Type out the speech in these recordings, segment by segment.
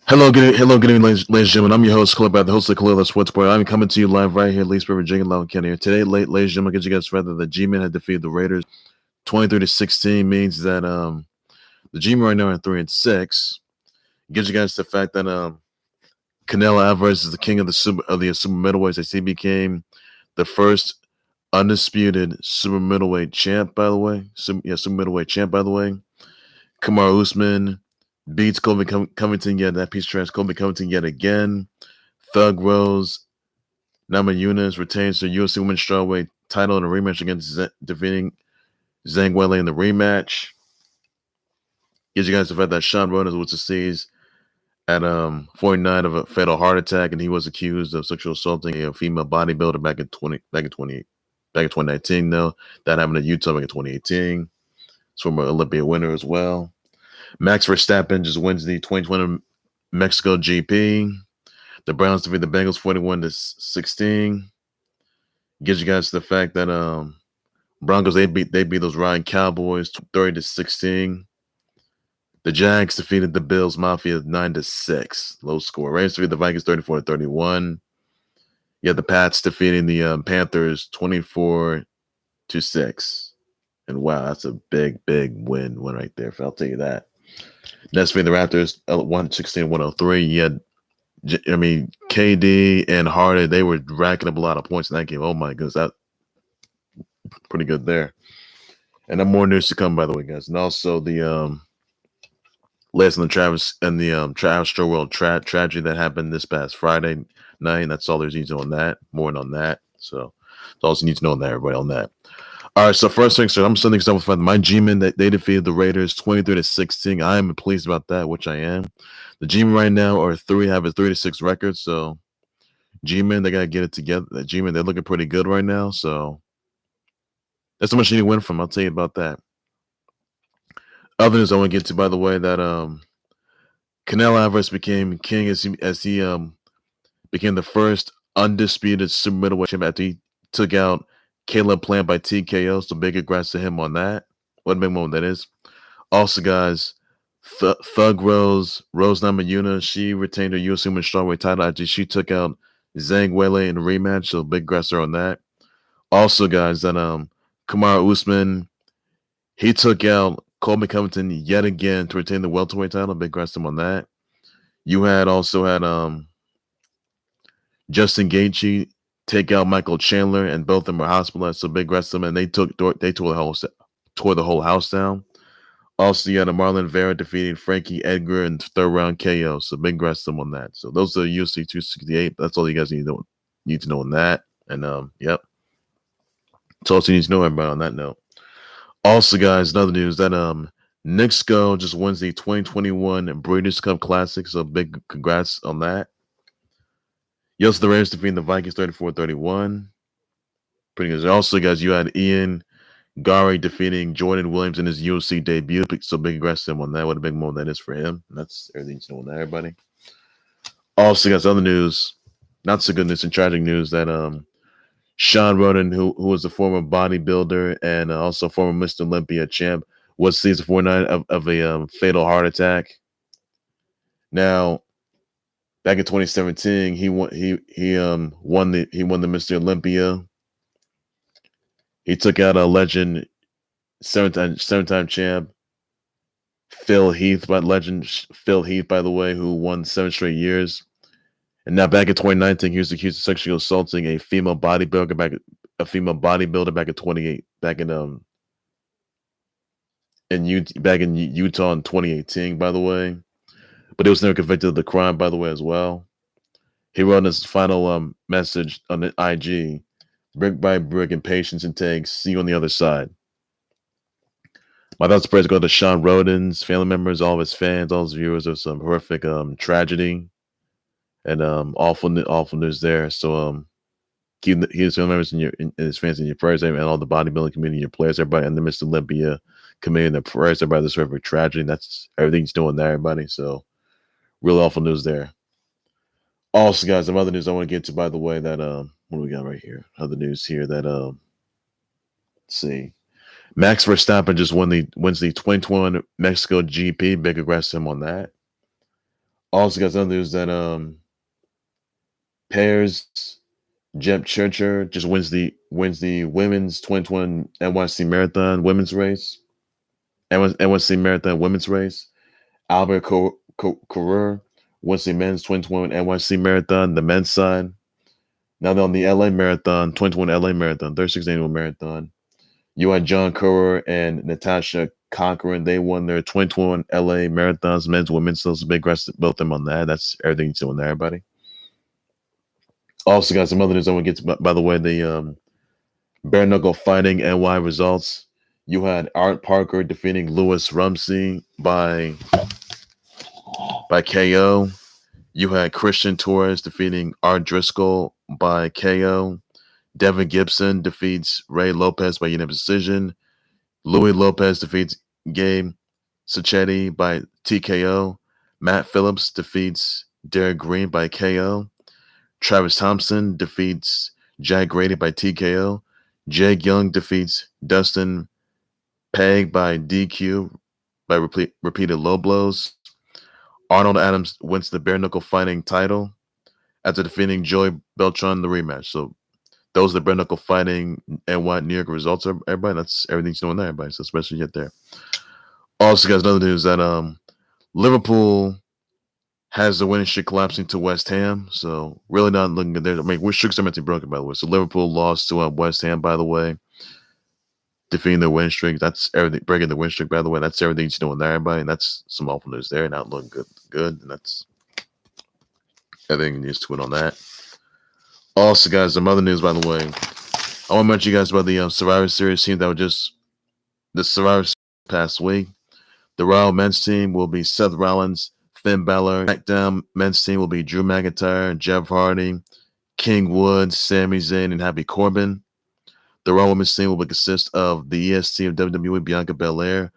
Hello, good evening, ladies and gentlemen. I'm your host, Colby, the host of Khalil, the Sports Boy. I'm coming to you live right here, Leesburg, Virginia, Loudon County. Here today, ladies and gentlemen, get you guys rather the G-Men had defeated the Raiders 23-16. Means that the G-Men right now are 3-6. Gives you guys the fact that Canelo Alvarez is the king of the super middleweights. As he became the first undisputed super middleweight champ, by the way. Super middleweight champ, by the way. Kamaru Usman beats Colby Covington yet. That piece of trash. Colby Covington yet again. Thug Rose Namajunas retains the UFC Women's strawweight title in a rematch against defeating Zhang Weili in the rematch. Gives you guys the fact that Shawn Rhoden was deceased at 49 of a fatal heart attack, and he was accused of sexual assaulting a female bodybuilder back in 2019. Though that happened in Utah back in 2018. It's former Olympia winner as well. Max Verstappen just wins the 2020 Mexico GP. The Browns defeat the Bengals 41-16. Gives you guys the fact that Broncos they beat those Ryan Cowboys 30-16. The Jags defeated the Bills Mafia 9-6. Low score. Raiders defeated the Vikings 34-31. You had the Pats defeating the Panthers 24-6. And wow, that's a big win right there. I'll tell you that. Next defeated the Raptors 116-103. You had KD and Harden, they were racking up a lot of points in that game. Oh my goodness, that pretty good there. And then more news to come, by the way, guys. And also the latest on the Travis Strowell tragedy that happened this past Friday night. That's all there's need to know on that. More on that. So that's all you need to know on that, everybody, on that. All right, so first thing, I'm sending stuff with my G-Men that they defeated the Raiders 23-16. I am pleased about that, which I am. The G-Men right now have a 3-6 record, so G-Men, they gotta get it together. The G-Men, they're looking pretty good right now, so that's how much you need to win from. I'll tell you about that. Other news I want to get to, by the way, that Canelo Alvarez became king as he became the first undisputed super middleweight champion after he took out Caleb Plant by TKO, so big congrats to him on that. What a big moment that is. Also, guys, Thug Rose Namajunas, she retained her UFC Women's strawweight title after she took out Zhang Weili in a rematch, so big congrats to her on that. Also, guys, that Kamaru Usman, he took out Colby Covington yet again to retain the welterweight title. Big congrats to him on that. You also had Justin Gaethje take out Michael Chandler, and both of them were hospitalized. So big congrats to them, and they tore the whole house down. Also, you had Marlon Vera defeating Frankie, Edgar in third round KO. So big congrats to them on that. So those are UFC 268. That's all you guys need to know on that. And yep. That's all you need to know, everybody, on that note. Also, guys, another news that Knicks Go just wins the 2021 Breeders' Cup Classic. So big congrats on that. Yes, the Raiders defeating the Vikings 34-31. Pretty good. Also, guys, you had Garry defeating Jordan Williams in his UFC debut. So big congrats to him on that. What a big moment that is for him. And that's everything you know on that, everybody. Also, guys, other news, not so good news and tragic news that Shawn Rhoden, who was a former bodybuilder and also former Mr. Olympia champ, was season 49 of a fatal heart attack. Now, back in 2017, he won the Mr. Olympia. He took out a legend, seven-time champ, Heath, by the way, who won 7 straight years. And now back in 2019, he was accused of sexually assaulting a female bodybuilder back in Utah in 2018, by the way. But he was never convicted of the crime, by the way, as well. He wrote in his final message on the IG, "Brick by brick and patience and takes. See you on the other side." My thoughts and prayers go to Shawn Rhoden's family members, all of his fans, all his viewers of some horrific tragedy and awful news there. So keep his family members and his fans in your prayers, and all the bodybuilding community, your players, everybody, and the Mr. Olympia committee and the prayers, everybody. This horrific tragedy. That's everything's doing there, everybody. So real awful news there. Also, guys, some other news I want to get to, by the way, that what do we got right here? Other news here that let's see. Max Verstappen just wins the 2021 Mexico GP. Big congrats to him on that. Also got some news that Pairs Jeb Churcher just wins the women's 2020 NYC Marathon women's race. NYC Marathon women's race. Albert Carreur wins the men's 2021 NYC Marathon, the men's side. Now they're on the LA Marathon, 2021 LA Marathon, 36th annual marathon. You had John Carreur and Natasha Cochran. They won their 2021 LA Marathons, men's, women's. So it's a big rest both of them on that. That's everything you're doing there, everybody. Also got some other news I want to get to, by the way, the bare knuckle fighting NY results. You had Art Parker defeating Lewis Rumsey by KO. You had Christian Torres defeating Art Driscoll by KO. Devin Gibson defeats Ray Lopez by unanimous decision. Louis Lopez defeats Gabe Sacchetti by TKO. Matt Phillips defeats Derek Green by KO. Travis Thompson defeats Jack Grady by TKO. Jake Young defeats Dustin Peg by DQ by repeated low blows. Arnold Adams wins the bare knuckle fighting title after defeating Joey Beltran in the rematch. So those are the bare knuckle fighting and what New York results are, everybody. That's everything's doing there, everybody. So especially get there. Also, guys, another news that Liverpool has the winning streak collapsing to West Ham. So really not looking good there. I mean, we're streaks are meant to be broken, by the way. So Liverpool lost to West Ham, by the way. Defeating the win streak. That's everything. Breaking the win streak, by the way. That's everything you're doing there, everybody. And that's some awful news there. Not looking good. And that's everything you need to win on that. Also, guys, some other news, by the way. I want to mention you guys about the Survivor Series team that was just the Survivor Series past week. The Raw men's team will be Seth Rollins, Finn Balor. SmackDown men's team will be Drew McIntyre, Jeff Hardy, King Woods, Sami Zayn, and Happy Corbin. The Raw women's team will consist of the EST of WWE, Bianca Belair,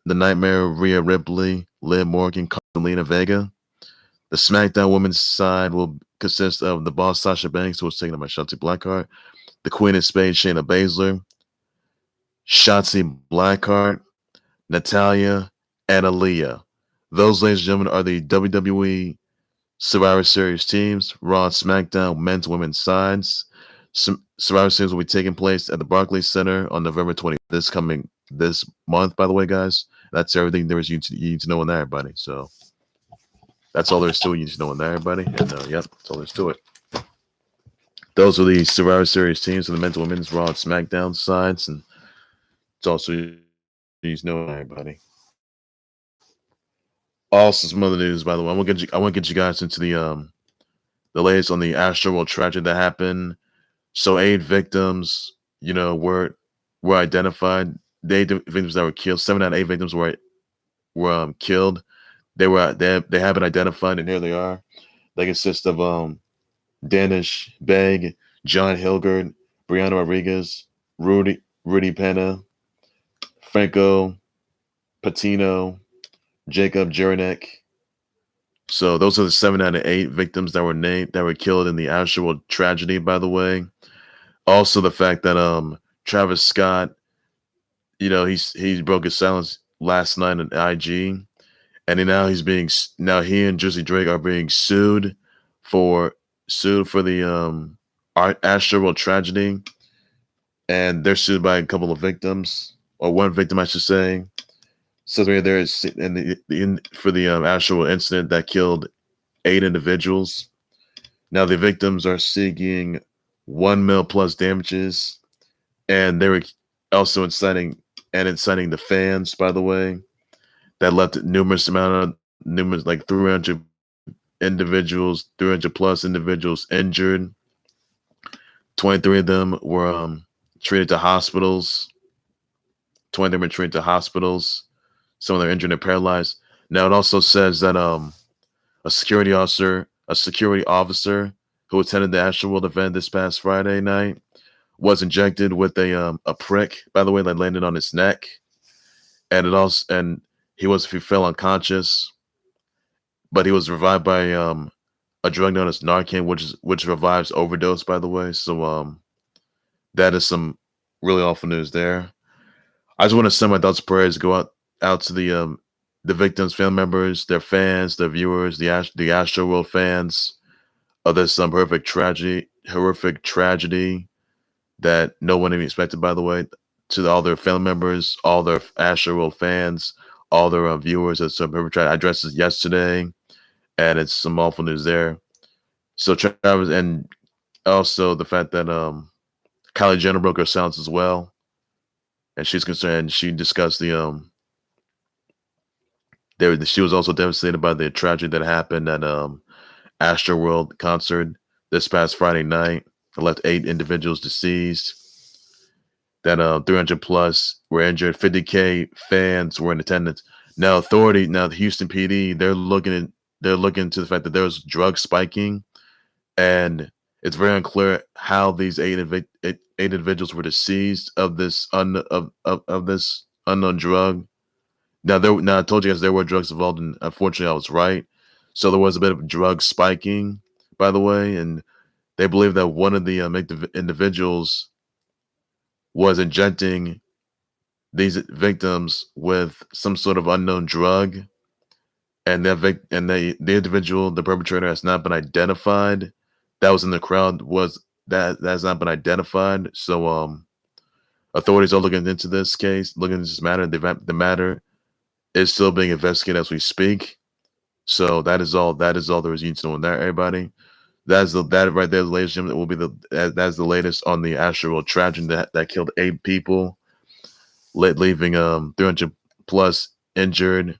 the Nightmare, Rhea Ripley, Liv Morgan, Carmelina Vega. The SmackDown women's side will consist of the Boss Sasha Banks, who was taken up by Shotzi Blackheart, the Queen of Spades, Shayna Baszler, Shotzi Blackheart, Natalya, and Aaliyah. Those, ladies and gentlemen, are the WWE Survivor Series teams, Raw and SmackDown men's and women's sides. Survivor Series will be taking place at the Barclays Center on November 20th, this month, by the way, guys. That's everything there is you need to know in there, everybody. So that's all there is to it. You need to know in there, everybody. And yep, that's all there is to it. Those are the Survivor Series teams for the men's and women's Raw and SmackDown sides. And it's also you need to know, everybody. Also, some other news, by the way. I want to get you guys into the latest on the Astroworld tragedy that happened. So 8 victims, were identified. The 8 victims that were killed, 7 out of 8 victims were killed. They have been identified, and here they are. They consist of Danish Begg, John Hilgard, Brianna Rodriguez, Rudy Pena, Franco Patino, Jacob Juranek. So those are the 7 out of 8 victims that were killed in the Astroworld tragedy, by the way. Also, the fact that Travis Scott, he broke his silence last night on IG, and now he and Jersey Drake are being sued for the Astroworld tragedy, and they're sued by a couple of victims, or one victim, I should say. So there is for the Astroworld incident that killed 8 individuals. Now the victims are seeking $1 million plus damages, and they were also inciting the fans, by the way, that left numerous like 300 plus individuals injured. 23 of them were treated to hospitals. 20 of them were treated to hospitals. Some of them are injured and paralyzed. Now it also says that a security officer who attended the Astroworld event this past Friday night was injected with a prick, by the way, that landed on his neck, and he fell unconscious, but he was revived by a drug known as Narcan, which revives overdose, by the way. So that is some really awful news there. I just want to send my thoughts and prayers go out to the the victims' family members, their fans, their viewers, the Astro World fans of this horrific tragedy that no one even expected, by the way, to all their family members, all their Astro World fans, all their viewers that some perpetrated. I addressed this yesterday, and it's some awful news there. So Travis, and also the fact that Kylie Jenner broke her silence as well, and she's concerned. She discussed she was also devastated by the tragedy that happened at Astro World concert this past Friday night. It left 8 individuals deceased. That 300 plus were injured. 50K fans were in attendance. Now the Houston PD, they're looking to the fact that there was drug spiking, and it's very unclear how these 8 individuals were deceased of this of this unknown drug. Now I told you guys there were drugs involved, and unfortunately I was right. So there was a bit of drug spiking, by the way, and they believe that one of the individuals was injecting these victims with some sort of unknown drug, and the individual, the perpetrator, has not been identified. That was in the crowd. That has not been identified. So authorities are looking into this case, looking into this matter. The matter is still being investigated as we speak. So that is all there is you need to know on that, everybody. That right there, ladies and gentlemen, will be that's the latest on the Astro World tragedy that killed 8 people, leaving 300 plus injured.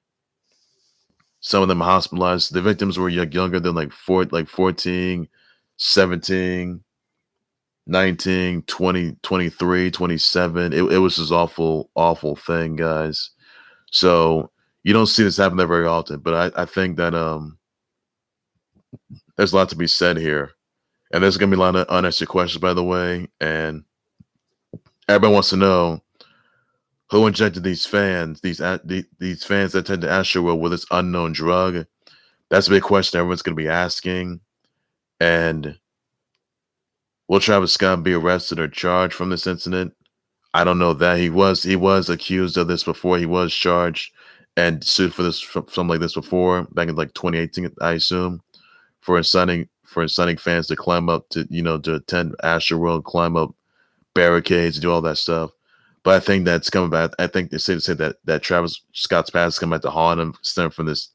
Some of them hospitalized. The victims were younger than like 14, 17, 19, 20, 23, 27. It was this awful thing, guys. So you don't see this happen there very often, but I think that there's a lot to be said here. And there's going to be a lot of unanswered questions, by the way. And everybody wants to know who injected these fans, these fans that attended Astro World with this unknown drug. That's a big question everyone's going to be asking. And will Travis Scott be arrested or charged from this incident? I don't know that. He was accused of this before. He was charged and sued for something like this before, back in like 2018, I assume, for inciting fans to climb up to attend Astro World, climb up barricades, do all that stuff. But I think that's coming back. I think it's safe to say that Travis Scott's past is coming back to haunt him, stemming from this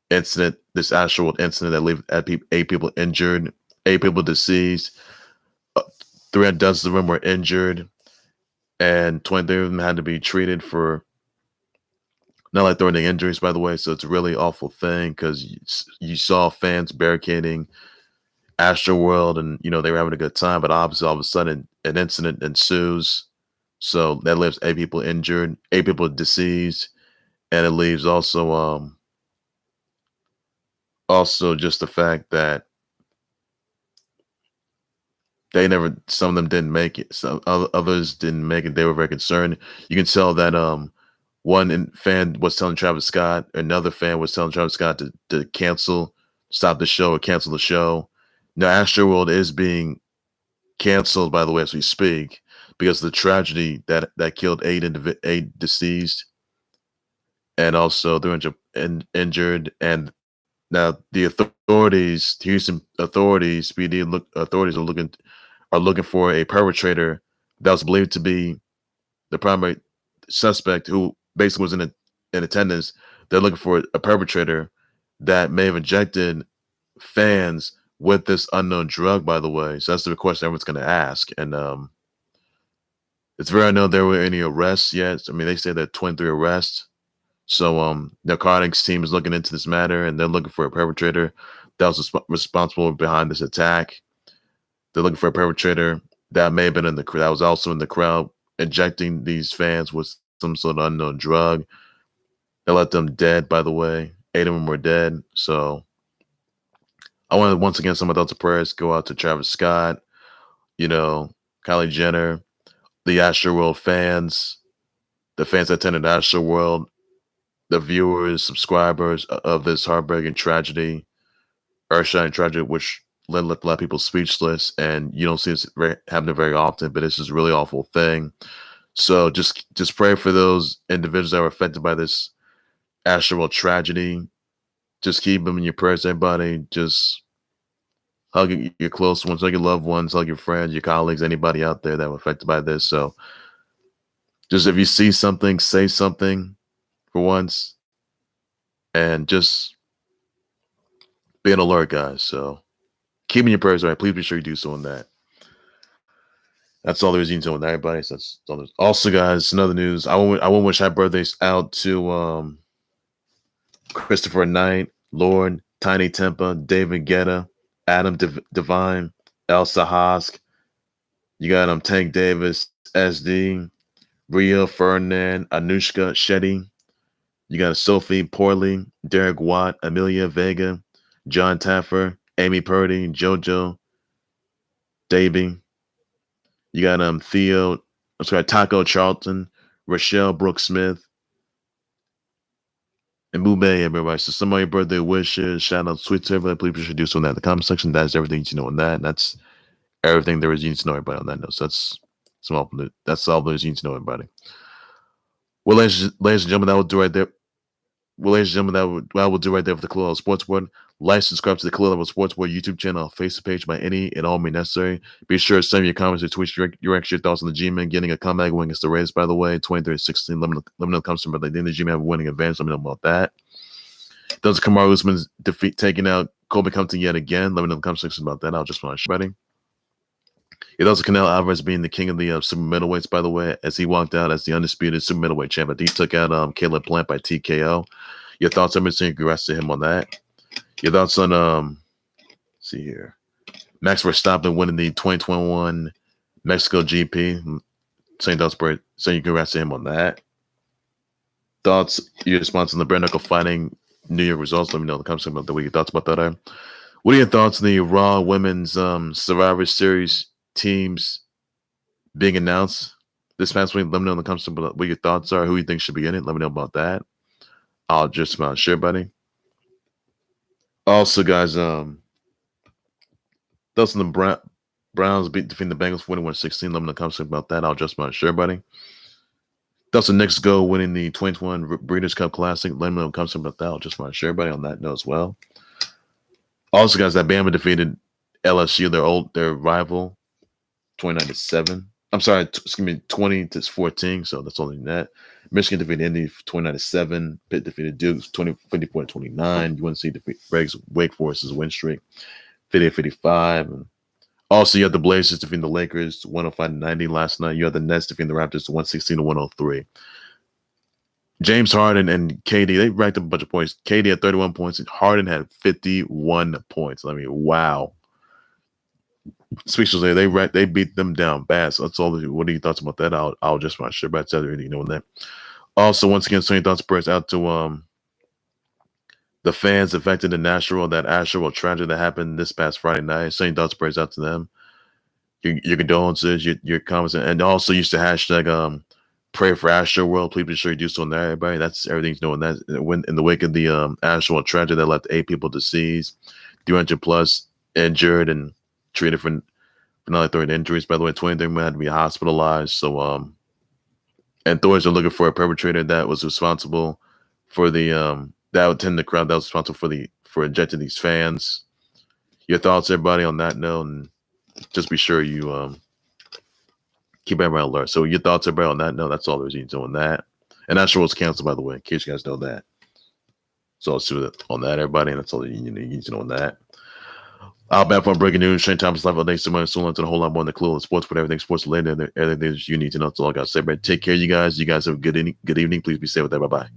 incident, this Astro World incident that left 8 people injured, 8 people deceased, 3 dozens of them were injured, and 23 of them had to be treated for not like throwing injuries, by the way. So it's a really awful thing, because you saw fans barricading Astro World, and they were having a good time, but obviously all of a sudden an incident ensues. So that leaves 8 people injured, 8 people deceased, and it leaves also just the fact that some of them didn't make it. Some others didn't make it. They were very concerned. You can tell that one fan was telling Travis Scott, another fan was telling Travis Scott to stop the show or cancel the show. Now, Astro World is being canceled, by the way, as we speak, because of the tragedy that killed 8 deceased and also 300 injured. And now the authorities, Houston authorities, PD authorities are looking for a perpetrator that was believed to be the primary suspect, who basically was in attendance. They're looking for a perpetrator that may have injected fans with this unknown drug, by the way. So that's the question everyone's going to ask. And it's very unknown there were any arrests yet. I mean, they say that 23 arrests. So narcotics team is looking into this matter, and they're looking for a perpetrator that was responsible behind this attack. They're looking for a perpetrator that may have been that was also in the crowd, injecting these fans with some sort of unknown drug. They left them dead, by the way. 8 of them were dead. So I want to once again, some thoughts of prayers go out to Travis Scott, Kylie Jenner, the Astro World fans, the fans that attended Astro World, the viewers, subscribers of this heartbreaking tragedy, earth-shattering tragedy, which left a lot of people speechless. And you don't see this happening very often, but it's just a really awful thing. So just pray for those individuals that were affected by this Astral tragedy. Just keep them in your prayers, everybody. Just hug your close ones, hug your loved ones, hug your friends, your colleagues, anybody out there that were affected by this. So just if you see something, say something for once. And just be an alert, guys. So keeping your prayers right. Please be sure you do so on that. That's all there is you know on that, everybody. So that's all there's. Also, guys, another news. I want to wish happy birthdays out to Christopher Knight, Lord, Tiny Tempa, David Guetta, Adam Devine, Elsa Hosk. You got Tank Davis, SD, Ria Ferdinand, Anushka Shetty. You got Sophie Porley, Derek Watt, Amelia Vega, John Taffer, Amy Purdy, JoJo, Davey. You got Taco Charlton, Rochelle Brooks Smith, and Boubet, everybody. So some of your birthday wishes, shout out, sweet to everybody. Please should do so in that in the comment section. That's everything you know on that. And that's everything there is you need to know, everybody, on that note. So that's all there is you need to know, everybody. Well, ladies and gentlemen, that will do right there. Well, ladies and gentlemen, that will do right there for the Khalil Sports Board. Like, subscribe to the Khalil Sports Board YouTube channel, Facebook page by any and all means necessary. Be sure to send me your comments or tweets, your extra thoughts on the G-Man getting a comeback win against the Rays, by the way, 23-16. Let me know the comments about that. Then the G-Man have a winning advantage. Let me know about that. Does Kamaru Usman's defeat taking out Colby Covington yet again? Let me know in the comments section about that. I'll just want to share. It also Canelo Alvarez being the king of the super middleweights, by the way, as he walked out as the undisputed super middleweight champion. He took out Caleb Plant by TKO. Your thoughts on Mr. Congrats to him on that. Your thoughts on let's see here. Max Verstappen winning the 2021 Mexico GP. Saying congrats to him on that. Thoughts, your response on the bare knuckle fighting New York results. Let me know in the comments about what your thoughts about that are. What are your thoughts on the Raw Women's Survivor Series teams being announced this past week? Let me know in the comments about what your thoughts are, who you think should be in it. Let me know about that. I'll just about share, buddy. Also, guys, those in the Browns defeating the Bengals 41-16. Let me know in the comments about that. I'll just about share, buddy. Those the Knicks Go winning the 2021 Breeders' Cup Classic. Let me know in the comments about that. I'll just want to share, buddy, on that note as well. Also, guys, that Bama defeated LSU, their rival, 29-7. I'm sorry, 20-14. So that's only net. Michigan defeated Indy 29-7. Pitt defeated Duke 54-29. UNC defeated Wake Forest's win streak 58-55. And also, you have the Blazers defeating the Lakers 105-90 last night. You have the Nets defeating the Raptors 116-103. James Harden and KD, they racked up a bunch of points. KD had 31 points, and Harden had 51 points. I mean, wow. Speechless, they beat them down bad. So that's all. What are your thoughts about that? I'll just want to share about that. You know that. Also, once again, sending thoughts prayers out to the fans affected in Nashville, that actual tragedy that happened this past Friday night. Sending thoughts prayers out to them. Your condolences, your comments, and also use the hashtag pray for Astro World. Please be sure you do so on there, everybody. That's everything you know. And that when in the wake of the actual tragedy that left 8 people deceased, 300 plus injured, and treated for non-threatened injuries. By the way, 23 men had to be hospitalized. So, and authorities are looking for a perpetrator that was responsible for the that attended the crowd that was responsible for ejecting these fans. Your thoughts, everybody, on that note, and just be sure you keep everyone alert. So your thoughts, everybody, on that note. That's all there's on that. And that show was canceled, by the way, in case you guys know that. So I'll see on that, everybody, and that's all you need to know on that. I'll back for breaking news. Shane Thomas live all day. So much, so a whole lot more than the clue and sports, but everything sports related. Everything you need to know. That's all I got to say. But take care, you guys. You guys have a good evening. Please be safe with that. Bye bye.